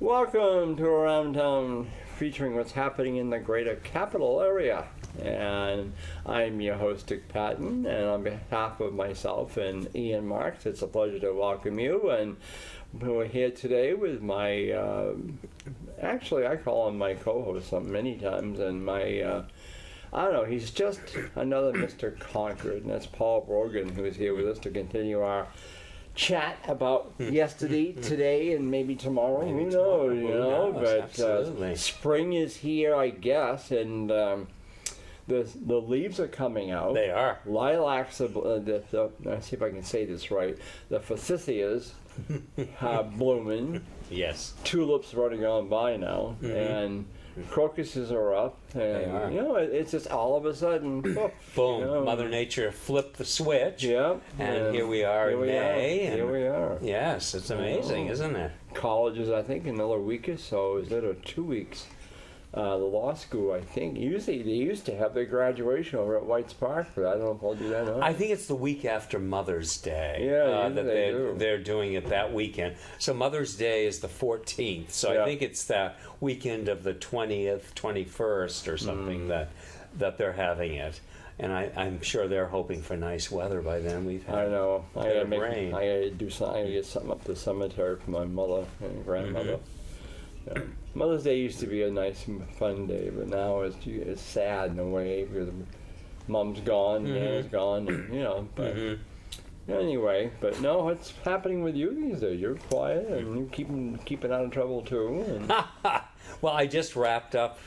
Welcome to Around Town, featuring what's happening in the greater capital area. And I'm your host, Dick Patten, and on behalf of myself and Ian Marx, it's a pleasure to welcome you. And we're here today with my, actually I call him my co-host many times, and my, I don't know, he's just another Mr. Concord, and that's Paul Brogan, who is here with us to continue our chat about yesterday, today, and maybe tomorrow. Who knows, you know? But spring is here, I guess, and the leaves are coming out. They are. Lilacs are, let's see if I can say this right. The forsythias are blooming. Yes. Tulips running on by now, and crocuses are up, and They are. you know, it's just all of a sudden, poof, Boom! you know. Mother Nature flipped the switch. Yeah, and here we are in May. Here we are. Yes, it's amazing, isn't it? College is, I think, another week or so. Is it, or 2 weeks? The law school, I think. Usually, they used to have their graduation over at White's Park, but I don't know if I'll do that now. I think it's the week after Mother's Day. Yeah, that they do. they're doing it that weekend. So Mother's Day is the 14th. So Yeah. I think it's that weekend of the 20th, 21st, or something that they're having it. And I'm sure they're hoping for nice weather by then. We've had I know. I gotta rain. I gotta do something. I gotta get something up the cemetery for my mother and grandmother. Yeah. Mother's Day used to be a nice, fun day, but now it's sad in a way because mom's gone, dad's gone, and you know. But anyway, but no, what's happening with you these days? You're quiet and you keeping out of trouble too. And Well, I just wrapped up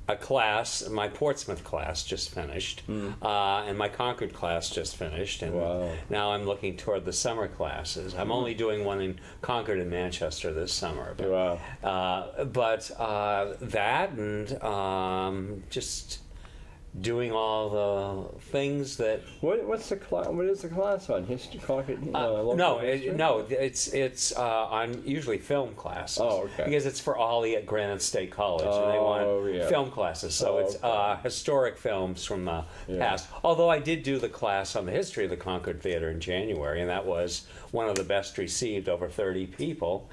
a class. My Portsmouth class just finished, and my Concord class just finished, and Wow. now I'm looking toward the summer classes. I'm only doing one in Concord and Manchester this summer, but, wow. that and just doing all the things that. What's the class? What is the class on? History, Concord? No, it's on usually film classes. Oh, okay. Because it's for Ollie at Granite State College, and they want film classes. So it's historic films from the past. Although I did do the class on the history of the Concord Theater in January, and that was one of the best received, over 30 people,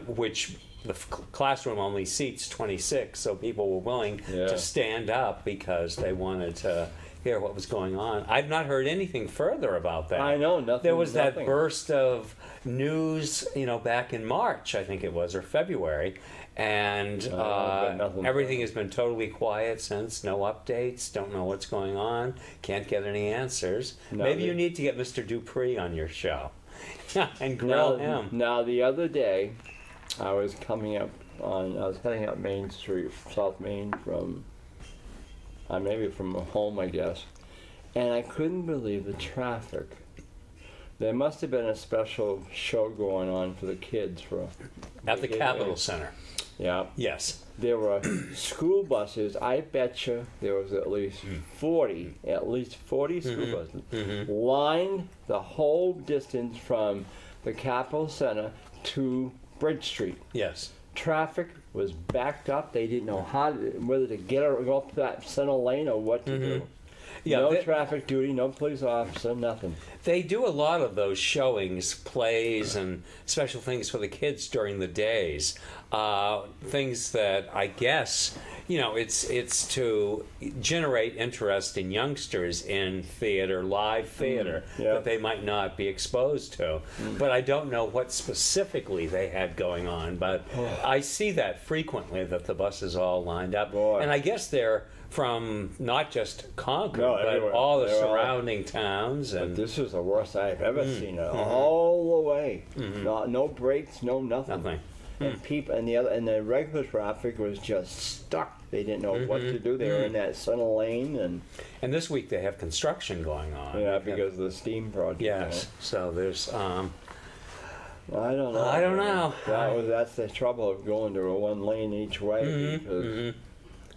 which the classroom only seats 26, so people were willing to stand up because they wanted to hear what was going on. I've not heard anything further about that. I know, nothing. There was nothing. that burst of news, back in March, I think it was, or February, and everything has been totally quiet since. No updates, don't know what's going on, can't get any answers. Maybe you need to get Mr. Dupree on your show and grill him. Now, the other day, I was heading up Main Street, South Main from home, I guess, and I couldn't believe the traffic. There must have been a special show going on for the kids At the Capitol Center. Yeah. Yes. There were school buses. I bet you there was at least 40 school buses lined the whole distance from the Capitol Center to Bridge Street. Yes. Traffic was backed up. They didn't know whether to go up that center lane or what to do. Yeah, no traffic duty, no police officer, nothing. They do a lot of those showings, plays, and special things for the kids during the days. Things that I guess, it's to generate interest in youngsters in theater, live theater, that they might not be exposed to. But I don't know what specifically they had going on. But I see that frequently, that the buses all lined up. And I guess they're from not just Concord, but all the surrounding towns. And but this is the worst I've ever seen it. All the way. No breaks, no nothing. And people and the regular traffic was just stuck. They didn't know what to do. They were in that center lane, and this week they have construction going on. Yeah, because of the steam project. Yes. So there's. I don't know. I don't know. That's the trouble of going to a one lane each way because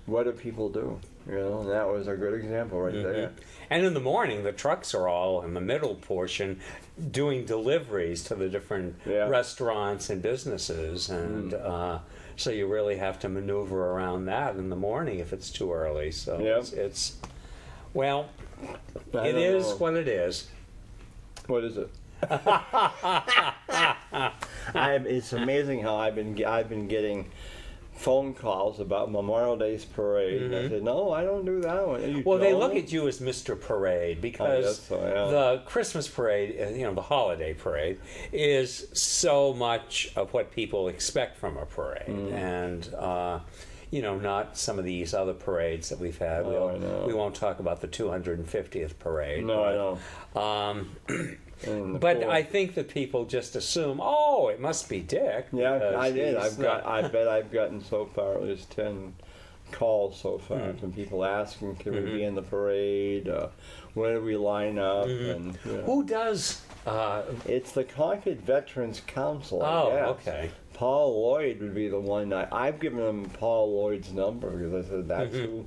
what do people do? And that was a good example right there. And in the morning, the trucks are all in the middle portion doing deliveries to the different restaurants and businesses. And so you really have to maneuver around that in the morning if it's too early. So it is what it is. What is it? It's amazing how I've been getting phone calls about Memorial Day's parade. And I said, no, I don't do that one. You Well, they don't? look at you as Mr. Parade because guess so, yeah. the Christmas parade, the holiday parade, is so much of what people expect from a parade, and not some of these other parades that we've had. I know. We won't talk about the 250th parade. No, I don't. But I think that people just assume, oh, it must be Dick. Yeah, because I did. he's I bet I've gotten so far, at least 10 calls so far from people asking, can we be in the parade? Where do we line up? And Who does? it's the Concord Veterans Council. Oh, I guess. okay. Paul Lloyd would be the one. I've given him Paul Lloyd's number because I said that's who.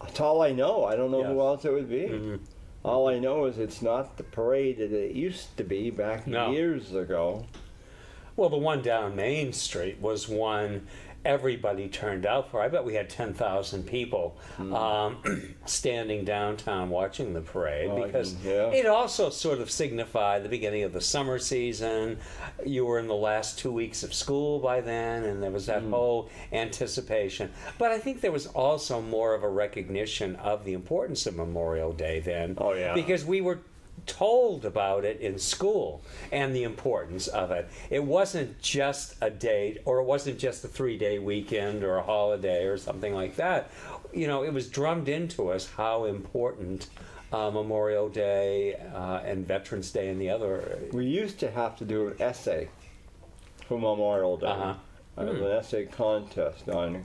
That's all I know. I don't know who else it would be. All I know is it's not the parade that it used to be back years ago. Well, the one down Main Street was one everybody turned out for. I bet we had 10,000 people standing downtown watching the parade because it also sort of signified the beginning of the summer season. You were in the last 2 weeks of school by then, and there was that whole anticipation. But I think there was also more of a recognition of the importance of Memorial Day then. Oh, yeah. Because we were told about it in school and the importance of it. It wasn't just a date, or it wasn't just a 3-day weekend or a holiday or something like that. It was drummed into us how important Memorial Day and Veterans Day and the other. We used to have to do an essay for Memorial Day. An essay contest on,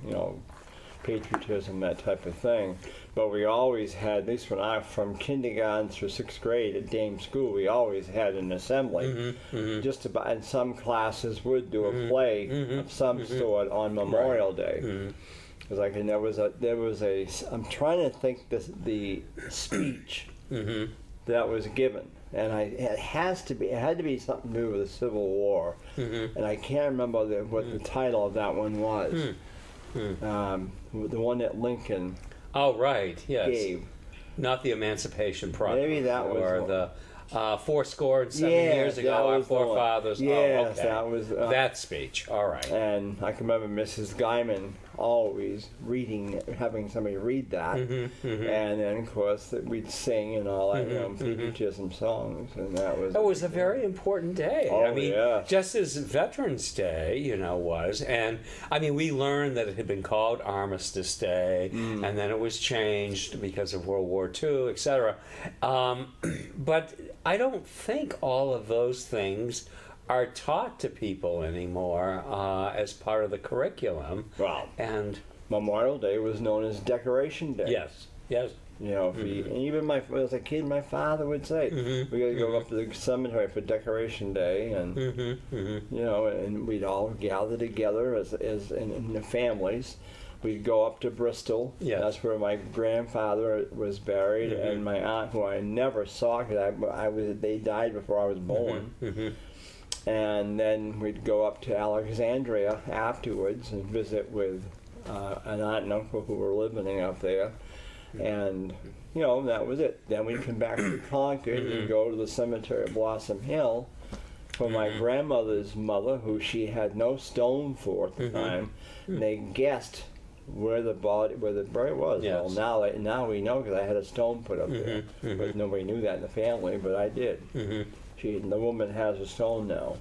patriotism, that type of thing. But we always had, at least when from kindergarten through 6th grade at Dame School, we always had an assembly. Just about, and some classes would do a play of some sort on Memorial Day. Because there was a, I'm trying to think the speech that was given. And it had to be something to do with the Civil War. And I can't remember what the title of that one was. The one that Lincoln gave. Not the Emancipation Proclamation. Maybe that was or the 407 years ago, our forefathers. Yes, okay. that was that speech. All right. And I can remember Mrs. Guyman always having somebody read that, and then of course we'd sing and all that, patriotism songs, and that was. It was a very important day. Oh, I mean, just as Veterans Day, was, and I mean, we learned that it had been called Armistice Day, and then it was changed because of World War II, etc. But I don't think all of those things are taught to people anymore as part of the curriculum. Wow. And Memorial Day was known as Decoration Day. Yes. And even as a kid, my father would say, "We got to go up to the cemetery for Decoration Day," and and we'd all gather together as in the families. We'd go up to Bristol. Yes. That's where my grandfather was buried, and my aunt, who I never saw because they died before I was born. And then we'd go up to Alexandria afterwards and visit with an aunt and uncle who were living up there. And, that was it. Then we'd come back to Concord and go to the cemetery at Blossom Hill for my grandmother's mother, who she had no stone for at the time. And they guessed where the burial was. Yes. Well, now we know because I had a stone put up there. But nobody knew that in the family, but I did. The woman has a stone now,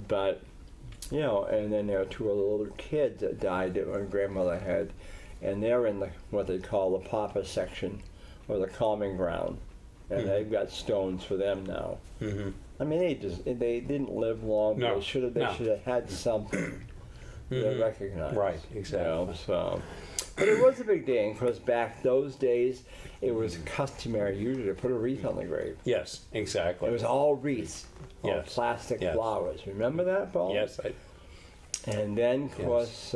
but and then there are 2 other little kids that died that my grandmother had, and they're in what they call the pauper section or the common ground, and they've got stones for them now. I mean, they didn't live long, but they should have had something to recognize. Right, exactly. But it was a big day, because back those days, it was customary usually to put a wreath on the grave. Yes, exactly. It was all wreaths, all plastic flowers. Remember that, Paul? Yes. And then, of course,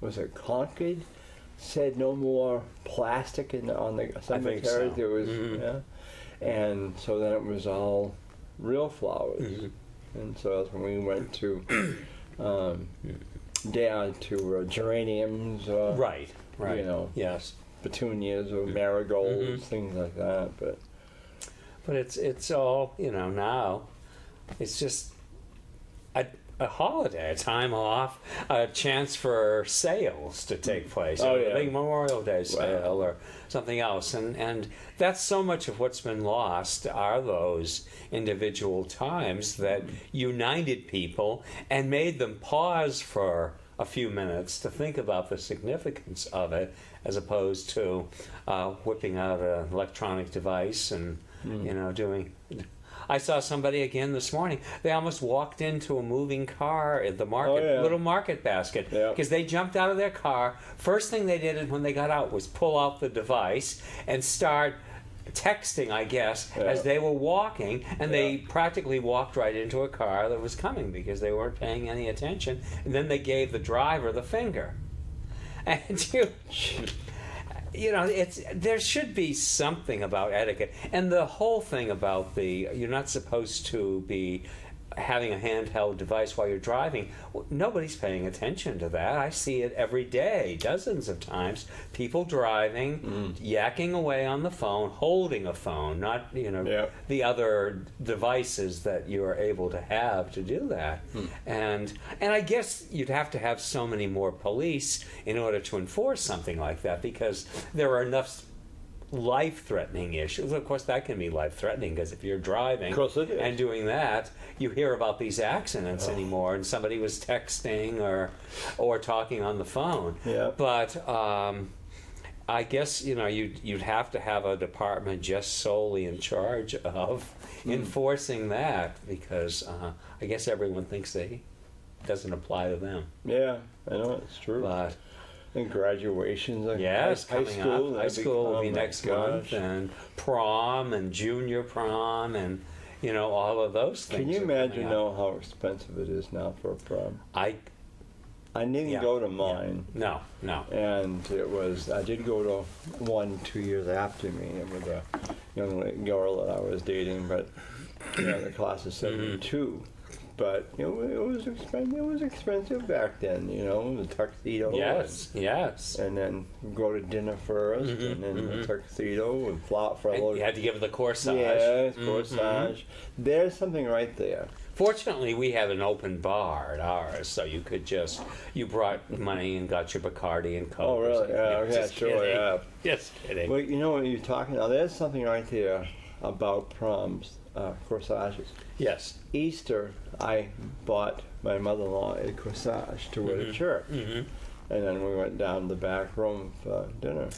was it Concord said no more plastic on the cemetery? I think so. There was, and so then it was all real flowers. And so that's when we went to down to geraniums. Right. Yes. Petunias or marigolds, things like that. But it's all, now it's just a holiday, a time off, a chance for sales to take place. Oh, A yeah. big Memorial Day sale Wow. or something else. And that's so much of what's been lost are those individual times that united people and made them pause for a few minutes to think about the significance of it, as opposed to whipping out an electronic device and doing. I saw somebody again this morning. They almost walked into a moving car at the market, Oh, yeah. little market basket, Yeah. because they jumped out of their car. First thing they did when they got out was pull out the device and start texting, I guess, Yeah. as they were walking, and they Yeah. practically walked right into a car that was coming because they weren't paying any attention. And then they gave the driver the finger. And there should be something about etiquette, and the whole thing about you're not supposed to be having a handheld device while you're driving. Nobody's paying attention to that. I see it every day, dozens of times. People driving, yakking away on the phone, holding a phone, not Yeah. the other devices that you are able to have to do that. And I guess you'd have to have so many more police in order to enforce something like that, because there are enough life-threatening issues. Of course, that can be life-threatening, because if you're driving Of course it is. and doing that, you hear about these accidents anymore, and somebody was texting or talking on the phone. Yeah. But I guess you'd have to have a department just solely in charge of enforcing that, because I guess everyone thinks doesn't apply to them. Yeah, I know it's true. But And graduations, like yes, high coming school, up. High that'd school will oh be my next month, gosh. and prom and junior prom, and all of those things. Can you are imagine coming up. now how expensive it is now for a prom? I didn't go to mine, no. and I did go to one 2 years after me, and with a young girl that I was dating, but the class of '72. But it was expensive. It was expensive back then, the tuxedo. Yes. And then go to dinner 1st, and then the tuxedo and flop for a And little. you had to give it the corsage. Yes, corsage. There's something right there. Fortunately, we had an open bar at ours, so you brought money and got your Bacardi and Coke. Oh, really? Yeah, Just sure, kidding. yeah. Just kidding. Well, what you're talking about, there's something right there about proms, corsages. Yes. Easter, I bought my mother-in-law a corsage to wear to church. And then we went down to the back room for dinner.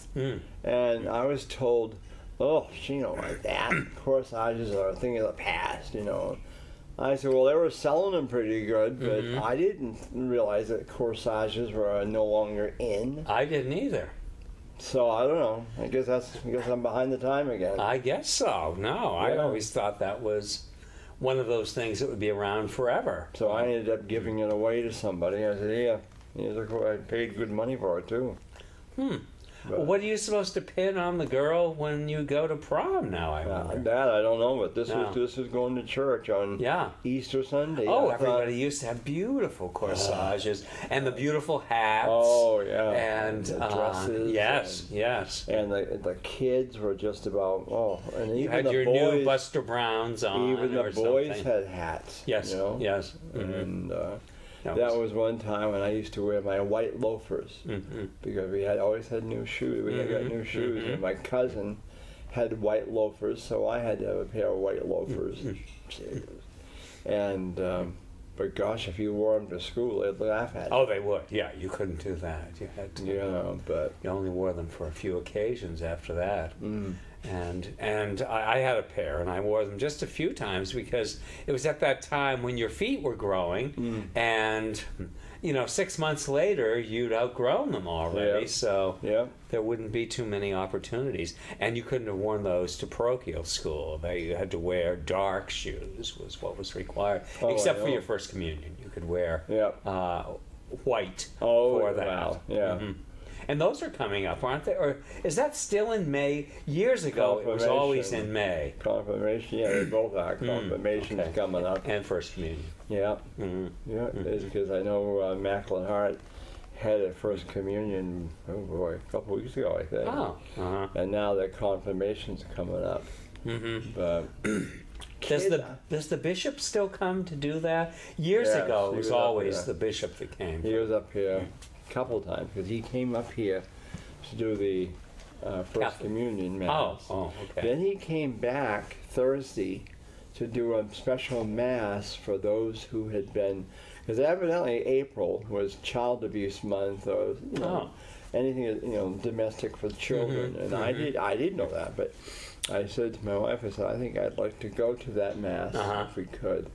And I was told, oh, she don't like that. Corsages are a thing of the past, I said, well, they were selling them pretty good, but I didn't realize that corsages were no longer in. I didn't either. So I don't know. I guess I'm behind the time again. I guess so. No, I Yeah. always thought that was one of those things that would be around forever. So I ended up giving it away to somebody. I said, yeah, I paid good money for it too. But, What are you supposed to pin on the girl when you go to prom now, I wonder? that I don't know, but this No. was going to church on Yeah. Easter Sunday. Oh, I thought- everybody used to have beautiful corsages and the beautiful hats. Oh, yeah. And the dresses. yes. And the kids were just about, and even You had the your boys, new Buster Browns on. even or the boys something. had hats. Yes, you know? yes. And That that was one time when I used to wear my white loafers because we had always had new shoes. We had got new shoes, and my cousin had white loafers, so I had to have a pair of white loafers. And but gosh, if you wore them to school, they'd laugh at you. Oh, they would. Yeah, you couldn't do that. You had to. But You only wore them for a few occasions after that. And I had a pair, and I wore them just a few times because it was at that time when your feet were growing, and 6 months later you'd outgrown them already, Yeah. so yeah, there wouldn't be too many opportunities. And you couldn't have worn those to parochial school. You had to wear dark shoes was what was required, Oh, except I for know. your first communion. You could wear yeah. white Oh, for that. wow. Yeah. And those are coming up, aren't they? Or is that still in May? Years ago, it was always in May. Confirmation, yeah, they both are. Confirmation's okay. coming up. And First Communion. Yeah, yeah, it's because I know Immaculate Heart had a First Communion, oh boy, a couple weeks ago, I think. Oh, And now their confirmation's coming up. But Does the bishop still come to do that? Years Yes, ago, it he was was up always there. the bishop that came. he was up here a couple times because he came up here to do the First Catholic. Communion Mass. Okay. Then he came back Thursday to do a special Mass for those who had been, because evidently April was Child Abuse Month, or anything domestic for children, and I didn't know that, but I said to my wife, I said, I think I'd like to go to that Mass if we could.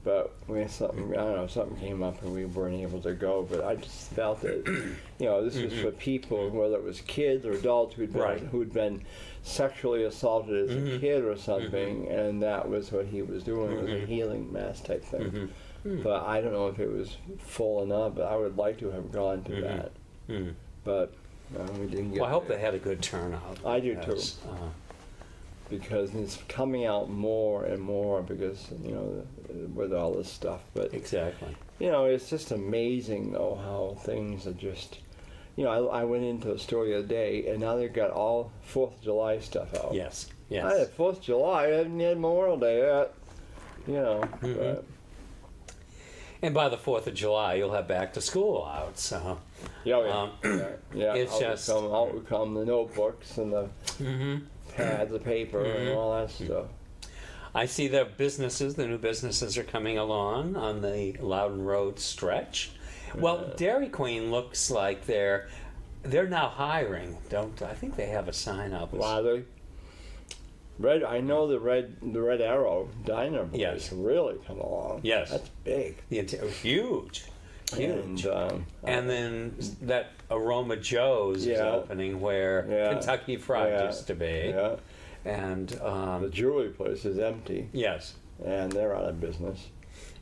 But we had something came up and we weren't able to go. But I just felt that, this was for people, whether it was kids or adults who'd been sexually assaulted as a kid or something, and that was what he was doing. It was a healing Mass type thing. But I don't know if it was full enough. But I would like to have gone to that. But we didn't get. Well, I hope there. they had a good turnout. I do too. Because it's coming out more and more because, with all this stuff. But, Exactly. it's just amazing, though, how things are just, I went into a store the other day, and now they've got all 4th of July stuff out. Yes. I had 4th of July, I haven't had Memorial Day yet, but, And by the 4th of July, you'll have back to school out. So it's just out will come the notebooks and the pads of paper and all that stuff. I see the new businesses are coming along on the Loudon Road stretch. Well, Dairy Queen looks like they're now hiring. I think they have a sign up. Why I know the Red Arrow Diner has really come along. Yes, that's big. Huge. And then that Aroma Joe's is opening where Kentucky Fried used to be. Yeah. And the jewelry place is empty. Yes. And they're out of business.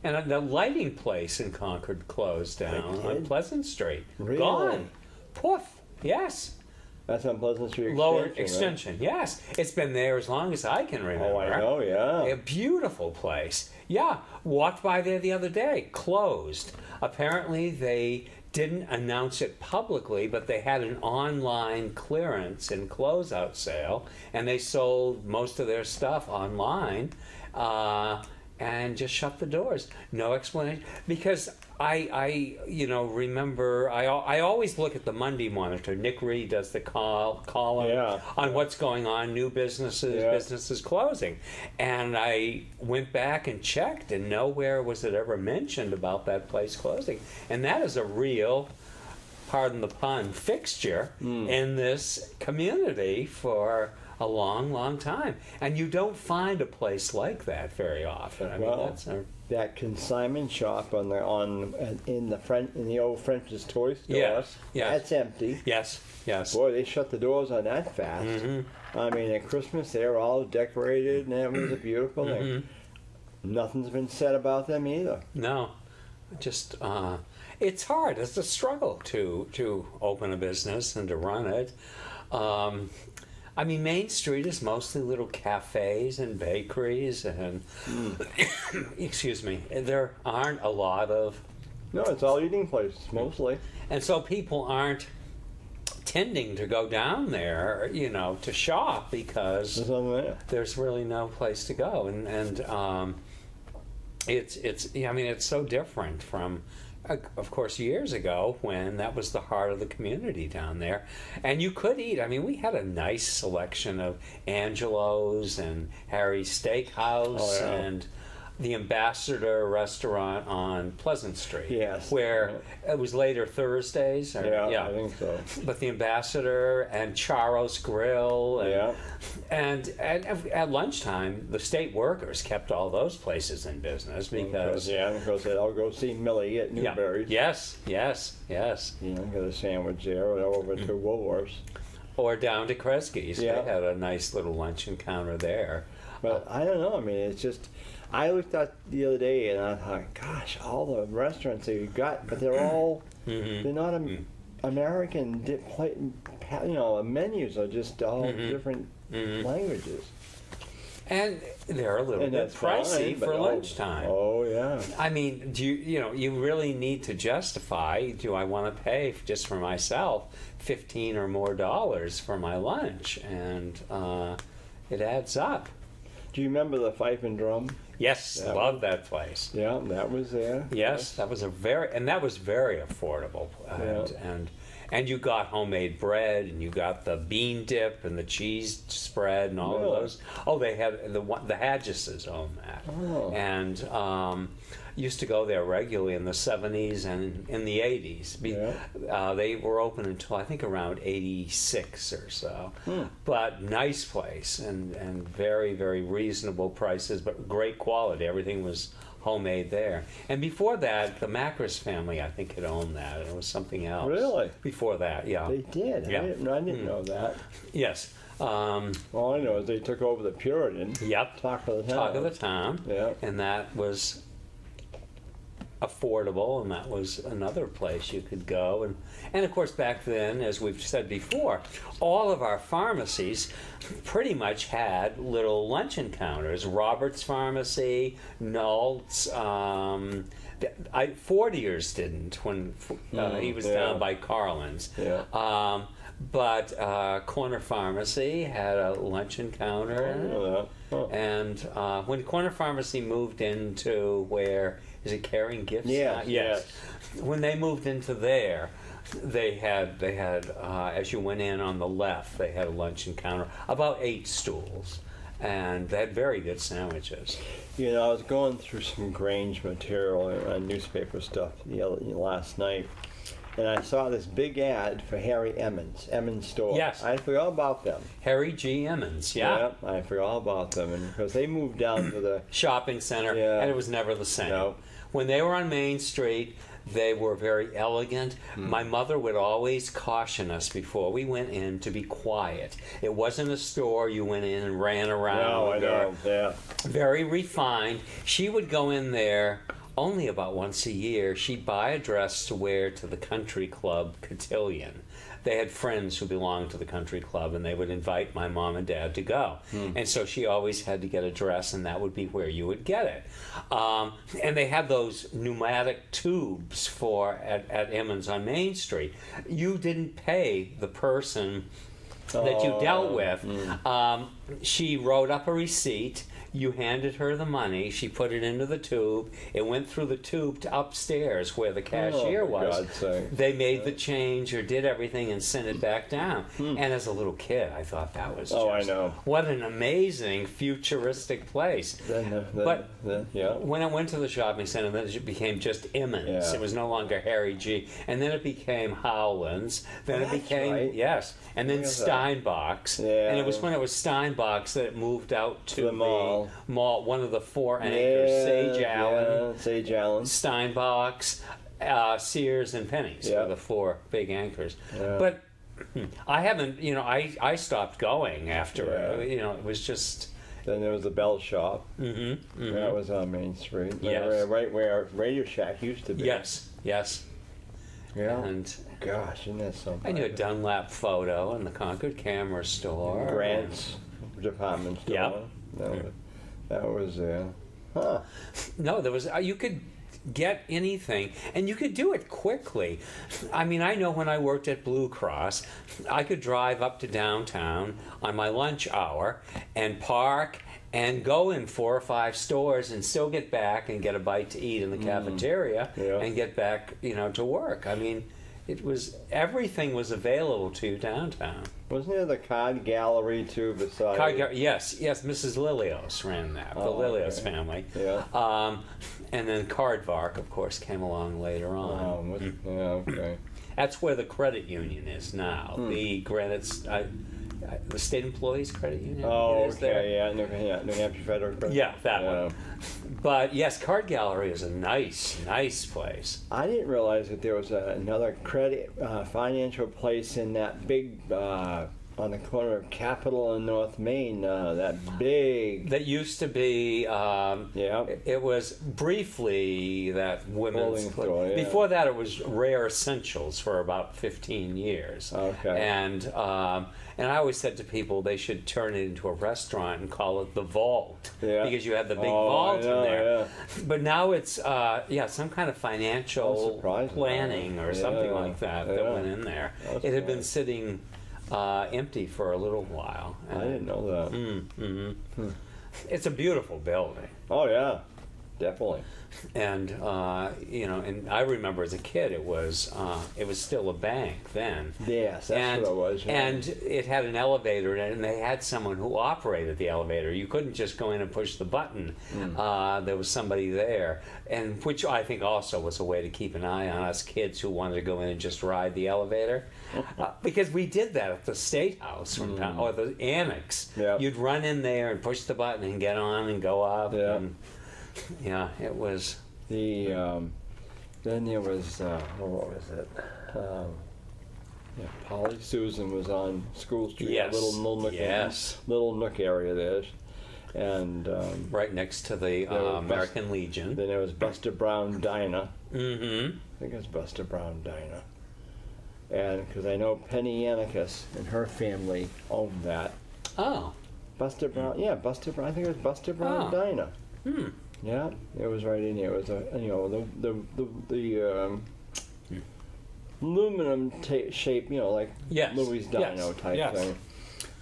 And the lighting place in Concord closed down on Pleasant Street. Really? Gone. Poof. Yes. That's on Pleasant Street Lower Extension, Extension. Right? Yes. It's been there as long as I can remember. Oh, I know, yeah. A beautiful place. Yeah. Walked by there the other day. Closed. Apparently they didn't announce it publicly, but they had an online clearance and closeout sale, and they sold most of their stuff online and just shut the doors. No explanation. Because I remember, I always look at the Monday Monitor. Nick Reed does the column on what's going on, new businesses, businesses closing. And I went back and checked, and nowhere was it ever mentioned about that place closing. And that is a real, pardon the pun, fixture in this community for a long, long time. And you don't find a place like that very often. I mean, that's that consignment shop in the old French's toy store. Yes. That's empty. Yes. Boy, they shut the doors on that fast. I mean, at Christmas they were all decorated and it was a beautiful thing. Nothing's been said about them either. No, just it's hard. It's a struggle to open a business and to run it. I mean, Main Street is mostly little cafes and bakeries, and excuse me, there aren't a lot of. No, it's all eating places mostly, and so people aren't tending to go down there, to shop because there's really no place to go, and it's so different from. Of course, years ago when that was the heart of the community down there. And you could eat. I mean, we had a nice selection of Angelo's and Harry's Steakhouse and the Ambassador restaurant on Pleasant Street. Yes. Where it was later Thursdays. I think so. But the Ambassador and Charo's Grill. And at lunchtime, the state workers kept all those places in business because... because I'll go see Millie at Newberry's. Yes. Get a sandwich there or over to Woolworths. Or down to Kresge's. They had a nice little luncheon counter there. But I don't know. I mean, it's just... I looked at the other day and I thought, gosh, all the restaurants that you've got, but they're all, they're not American, menus are just all different languages. And they're a little bit pricey for lunchtime. Oh, yeah. I mean, do you really need to justify, do I want to pay just for myself $15 or more for my lunch? And, it adds up. Do you remember the Fife and Drum? Yes, That love that place. Yeah, that was there. Yes, that was very affordable, and you got homemade bread, and you got the bean dip and the cheese spread and all Really? of those. Oh, they had the Hadgesses own that, Oh. and used to go there regularly in the 70s and in the 80s. They were open until I think around 86 or so. But nice place and very, very reasonable prices, but great quality. Everything was homemade there. And before that, the Macris family, I think, had owned that. And it was something else. Really? Before that, yeah. They did. Yeah. I didn't know that. Yes. All I know is they took over the Puritan. Yep. Talk of the Town. Talk of the Town. Yeah. And that was affordable, and that was another place you could go. And of course, back then, as we've said before, all of our pharmacies pretty much had little luncheon counters. Robert's Pharmacy, Nolt's, Fortier's didn't when he was down by Carlin's. Yeah. But Corner Pharmacy had a luncheon counter. I know that. Oh. And when Corner Pharmacy moved into where is it Caring Gifts? Yes, Yes. When they moved into there, they had as you went in on the left, they had a luncheon counter, about 8 stools, and they had very good sandwiches. You know, I was going through some Grange material and newspaper stuff last night, and I saw this big ad for Harry Emmons store. Yes. I forgot about them. Harry G. Emmons, yeah. I forgot about them, and because they moved down to the Shopping center, Yeah. and it was never the same. No. When they were on Main Street, they were very elegant. My mother would always caution us before we went in to be quiet. It wasn't a store you went in and ran around. No, I know. Yeah. Very refined. She would go in there only about once a year. She'd buy a dress to wear to the country club cotillion. They had friends who belonged to the country club, and they would invite my mom and dad to go. And so she always had to get a dress, and that would be where you would get it. And they had those pneumatic tubes at Emmons on Main Street. You didn't pay the person that you dealt with. She wrote up a receipt. You handed her the money. She put it into the tube. It went through the tube to upstairs where the cashier for was. God's sake. They made the change or did everything and sent it back down. And as a little kid, I thought that was just, I know. what an amazing futuristic place. But yeah. when I went to the shopping center, then it became just Emmons. Yeah. It was no longer Harry G. And then it became Howland's. Then it That's became, right. yes. And then Look at that. Steinbach's. Yeah. And it was when it was Steinbach's that it moved out to The mall. Mall, one of the 4 anchors, Sage Allen, Sage Allen. Steinbach's, Sears, and Penny's Yeah. were the 4 big anchors. Yeah. But I haven't, I stopped going after, Yeah. it was just... Then there was the Bell Shop. Mm-hmm. That was on Main Street. Yes. Right where Radio Shack used to be. Yes. Yeah. And Gosh, isn't that something? I knew a Dunlap Photo and the Concord Camera Store. Grant's department store. Yeah. That was there. Huh. No, there was. You could get anything, and you could do it quickly. I mean, I know when I worked at Blue Cross, I could drive up to downtown on my lunch hour and park and go in 4 or 5 stores and still get back and get a bite to eat in the cafeteria Yeah. and get back, to work. I mean, everything was available to you downtown. Wasn't there the card gallery too beside? Yes, Mrs. Lilios ran that, the Lilios okay. family. Yeah. And then Cardvark, of course, came along later on. Yeah. Okay. That's where the credit union is now. The the State Employees Credit Union. Oh, is there. okay. Yeah. New Hampshire Federal Credit. Yeah, that one. But yes, Card Gallery is a nice place. I didn't realize that there was another credit financial place in that big on the corner of Capitol and North Main. That big. That used to be. Yeah. It was briefly that women's. Clothing store, yeah. Before that, it was Rare Essentials for about 15 years. Okay. And I always said to people they should turn it into a restaurant and call it the Vault, Yeah. because you had the big Oh, vault I know, in there. yeah. But now it's some kind of financial surprised. planning or something Yeah, like that yeah. went in there. I was It had been surprised. sitting empty for a little while. I didn't know that. It's a beautiful building. Oh yeah, definitely. And and I remember as a kid, it was still a bank then. Yes, that's what it was. Yeah. And it had an elevator in it, and they had someone who operated the elevator. You couldn't just go in and push the button. There was somebody there, and which I think also was a way to keep an eye on us kids who wanted to go in and just ride the elevator, because we did that at the State House from time, or the annex. Yep. You'd run in there and push the button and get on and go up. Yeah. And, yeah, it was. The then there was what was it? Polly Susan was on School Street, Yes. a little nook, little nook area there, and Right next to the was American Legion. then there was Buster Brown Diner. Mm-hmm. I think it was Buster Brown Diner, and because I know Penny Anarchus and her family owned that. Oh. Buster Brown, yeah, Buster Brown. I think it was Buster Brown Diner. Hmm. Yeah, it was right in here. It was the aluminum shape, like Yes. Louis Dino type thing.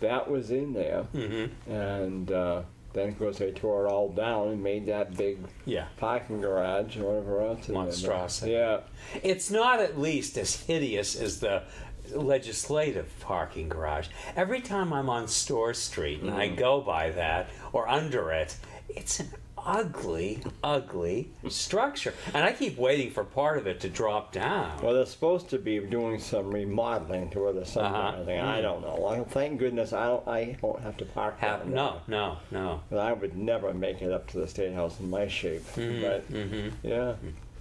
That was in there, Mm-hmm. and then of course they tore it all down and made that big Yeah. parking garage or whatever else. in there. Monstrosity. Yeah, It's not at least as hideous as the legislative parking garage. Every time I'm on Store Street and I go by that or under it, it's an ugly, ugly structure. And I keep waiting for part of it to drop down. well, they're supposed to be doing some remodeling to it or something. Uh-huh. I don't know. Well, thank goodness I don't have to park down there. No. I would never make it up to the State House in my shape. But yeah,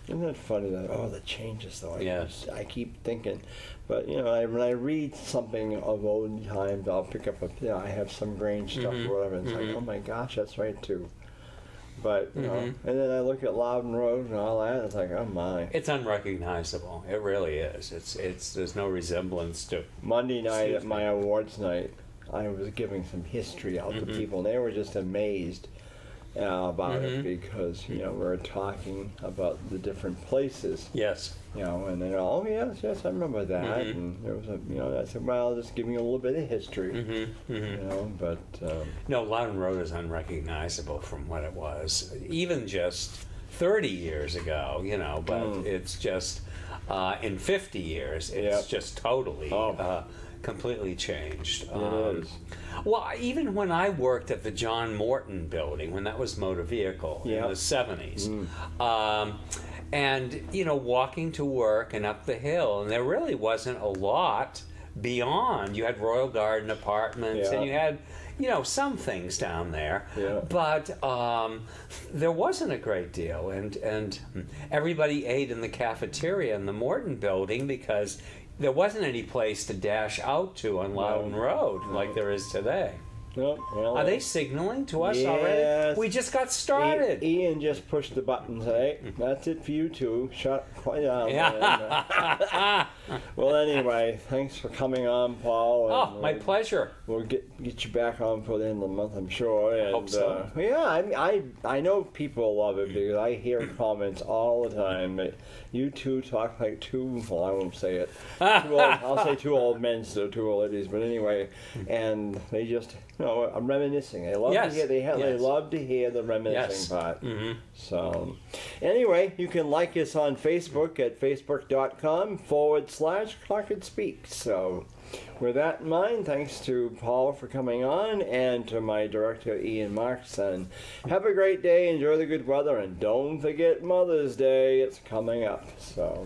isn't it funny that the changes though? Yes. I keep thinking, but when I read something of old times, I'll pick up I have some Grange stuff or whatever. And it's like, oh my gosh, that's right too. But and then I look at Loudon Road and all that. It's like, oh my. It's unrecognizable. It really is. It's there's no resemblance to. Monday night at my awards night, I was giving some history out to people, and they were just amazed about it because we were talking about the different places, Yes. and they're all, oh yes, I remember that, and there was I said, well, just give me a little bit of history, but No, Loudon Road is unrecognizable from what it was, even just 30 years ago, but it's just, in 50 years, it's just totally, completely changed. it is. Well, even when I worked at the John Morton building, when that was motor vehicle in the 70s, and, walking to work and up the hill, and there really wasn't a lot beyond. You had Royal Garden Apartments, and you had, some things down there, but there wasn't a great deal, and everybody ate in the cafeteria in the Morton building because there wasn't any place to dash out to on Loudon Road like there is today. Are they signaling to us already? We just got started. Ian just pushed the button. Hey, that's it for you two. Shut down. Yeah. Well, anyway, thanks for coming on, Paul. And, my pleasure. We'll get you back on for the end of the month, I'm sure. And, Hope so. I know people love it because I hear comments all the time that you two talk like two. Well, I won't say it. I'll say two old men, so two old ladies. But anyway, and they just. I'm reminiscing. They love to hear. They love to hear the reminiscing part. So, anyway, you can like us on Facebook at facebook.com/Concord Speaks. So, with that in mind, thanks to Paul for coming on and to my director Ian Marx. And have a great day. Enjoy the good weather, and don't forget Mother's Day. It's coming up. So.